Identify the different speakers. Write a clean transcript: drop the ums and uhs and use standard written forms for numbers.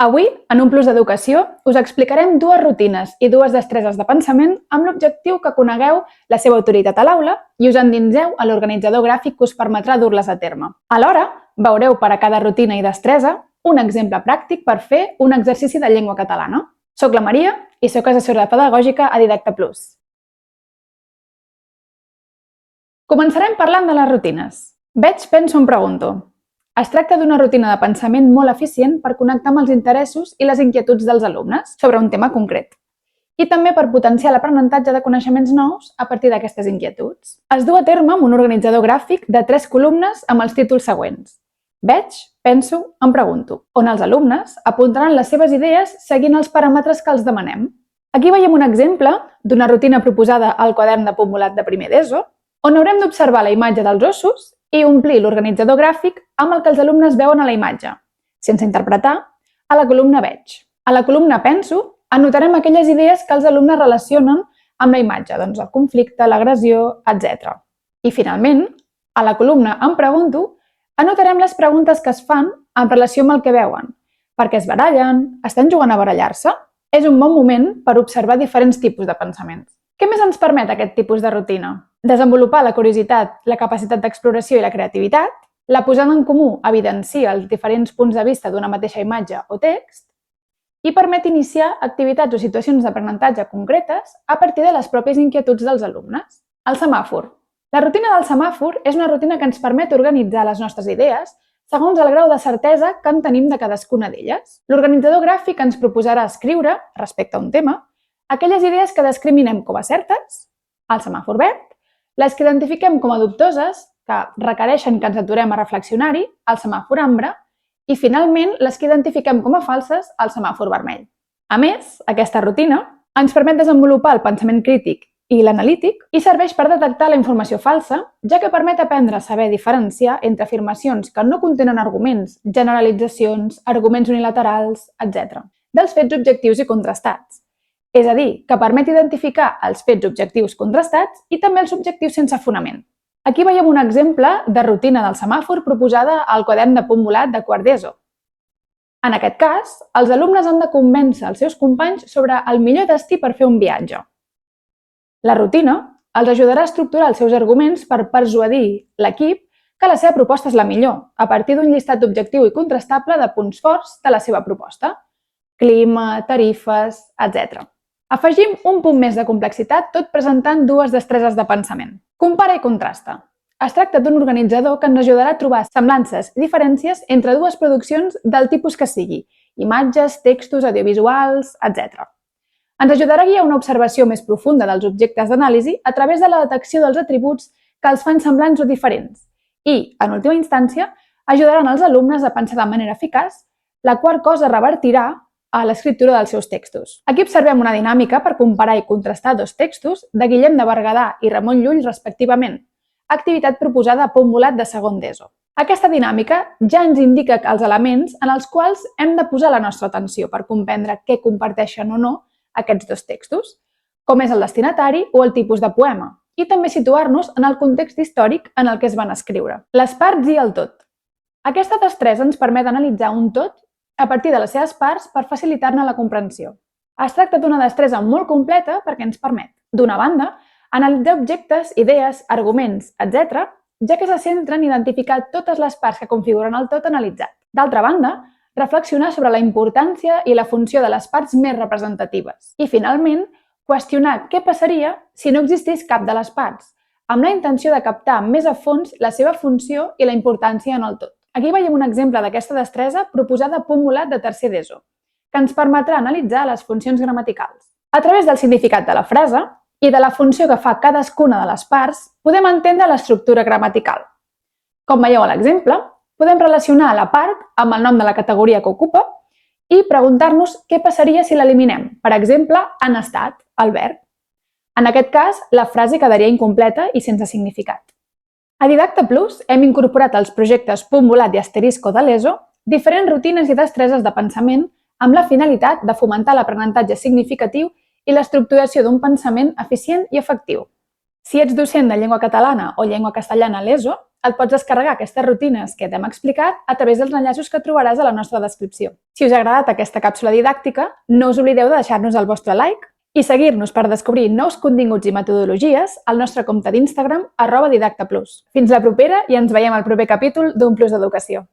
Speaker 1: Avui, en un Plus d'Educació, us explicarem dues rutines i dues destreses de pensament amb l'objectiu que conegueu la seva autoritat a l'aula i us endinseu a l'organitzador gràfic que us permetrà dur-les a terme. Alhora, veureu per a cada rutina i destresa un exemple pràctic per fer un exercici de llengua catalana. Soc la Maria i soc assessora pedagògica a Didacta Plus. Començarem parlant de les rutines. Veig, penso, em pregunto. Es tracta d'una rutina de pensament molt eficient per connectar amb els interessos i les inquietuds dels alumnes sobre un tema concret i també per potenciar l'aprenentatge de coneixements nous a partir d'aquestes inquietuds. Es du a terme amb un organitzador gràfic de 3 columnes amb els títols següents. Veig, penso, em pregunto, on els alumnes apuntaran les seves idees seguint els paràmetres que els demanem. Aquí veiem un exemple d'una rutina proposada al quadern de punt volat de primer d'ESO, on haurem d'observar la imatge dels ossos i omplir l'organitzador gràfic amb el que els alumnes veuen a la imatge, sense interpretar, a la columna Veig. A la columna Penso anotarem aquelles idees que els alumnes relacionen amb la imatge, doncs el conflicte, l'agressió, etc. I finalment, a la columna Em pregunto, anotarem les preguntes que es fan en relació amb el que veuen. Per què es barallen? Estan jugant a barallar-se? És un bon moment per observar diferents tipus de pensaments. Què més ens permet aquest tipus de rutina? Desenvolupar la curiositat, la capacitat d'exploració i la creativitat, la posada en comú evidencia els diferents punts de vista d'una mateixa imatge o text i permet iniciar activitats o situacions d'aprenentatge concretes a partir de les pròpies inquietuds dels alumnes. El semàfor. La rutina del semàfor és una rutina que ens permet organitzar les nostres idees segons el grau de certesa que en tenim de cadascuna d'elles. L'organitzador gràfic ens proposarà escriure, respecte a un tema, aquelles idees que discriminem com a certes, el semàfor verd, les que identifiquem com a dubtoses, que requereixen que ens aturem a reflexionar-hi, el semàfor ambre, i finalment les que identifiquem com a falses, el semàfor vermell. A més, aquesta rutina ens permet desenvolupar el pensament crític i l'analític i serveix per detectar la informació falsa, ja que permet aprendre a saber diferenciar entre afirmacions que no contenen arguments, generalitzacions, arguments unilaterals, etc., dels fets objectius i contrastats. És a dir, que permet identificar els fets objectius contrastats i també els objectius sense fonament. Aquí veiem un exemple de rutina del semàfor proposada al quadern de punt volat de quart d'ESO. En aquest cas, els alumnes han de convèncer els seus companys sobre el millor destí per fer un viatge. La rutina els ajudarà a estructurar els seus arguments per persuadir l'equip que la seva proposta és la millor, a partir d'un llistat objectiu i contrastable de punts forts de la seva proposta: clima, tarifes, etc. Afegim un punt més de complexitat tot presentant dues destreses de pensament. Compara i contrasta. Es tracta d'un organitzador que ens ajudarà a trobar semblances i diferències entre dues produccions del tipus que sigui, imatges, textos, audiovisuals, etc. Ens ajudarà a guiar una observació més profunda dels objectes d'anàlisi a través de la detecció dels atributs que els fan semblants o diferents i, en última instància, ajudaran els alumnes a pensar de manera eficaç, la qual cosa revertirà a l'escriptura dels seus textos. Aquí observem una dinàmica per comparar i contrastar dos textos de Guillem de Berguedà i Ramon Llull respectivament, activitat proposada a punt volat de segon d'ESO. Aquesta dinàmica ja ens indica els elements en els quals hem de posar la nostra atenció per comprendre què comparteixen o no aquests dos textos, com és el destinatari o el tipus de poema, i també situar-nos en el context històric en el que es van escriure. Les parts i el tot. Aquesta destresa ens permet analitzar un tot a partir de les seves parts per facilitar-ne la comprensió. Es tracta d'una destresa molt completa perquè ens permet, d'una banda, analitzar objectes, idees, arguments, etc., ja que se centra en identificar totes les parts que configuren el tot analitzat. D'altra banda, reflexionar sobre la importància i la funció de les parts més representatives. I, finalment, qüestionar què passaria si no existís cap de les parts, amb la intenció de captar més a fons la seva funció i la importància en el tot. Aquí veiem un exemple d'aquesta destresa proposada a punt volat de tercer d'ESO, que ens permetrà analitzar les funcions gramaticals. A través del significat de la frase i de la funció que fa cadascuna de les parts, podem entendre l'estructura gramatical. Com veieu a l'exemple, podem relacionar la part amb el nom de la categoria que ocupa i preguntar-nos què passaria si l'eliminem, per exemple, en estat, el verb. En aquest cas, la frase quedaria incompleta i sense significat. A Didacta Plus hem incorporat als projectes Punt Volat i Asterisco de l'ESO diferents rutines i destreses de pensament amb la finalitat de fomentar l'aprenentatge significatiu i l'estructuració d'un pensament eficient i efectiu. Si ets docent de llengua catalana o llengua castellana a l'ESO, et pots descarregar aquestes rutines que t'hem explicat a través dels enllaços que trobaràs a la nostra descripció. Si us ha agradat aquesta càpsula didàctica, no us oblideu de deixar-nos el vostre like i seguir-nos per descobrir nous continguts i metodologies al nostre compte d'Instagram @didactaplus. Fins la propera i ens veiem al proper capítol d'Un Plus d'Educació.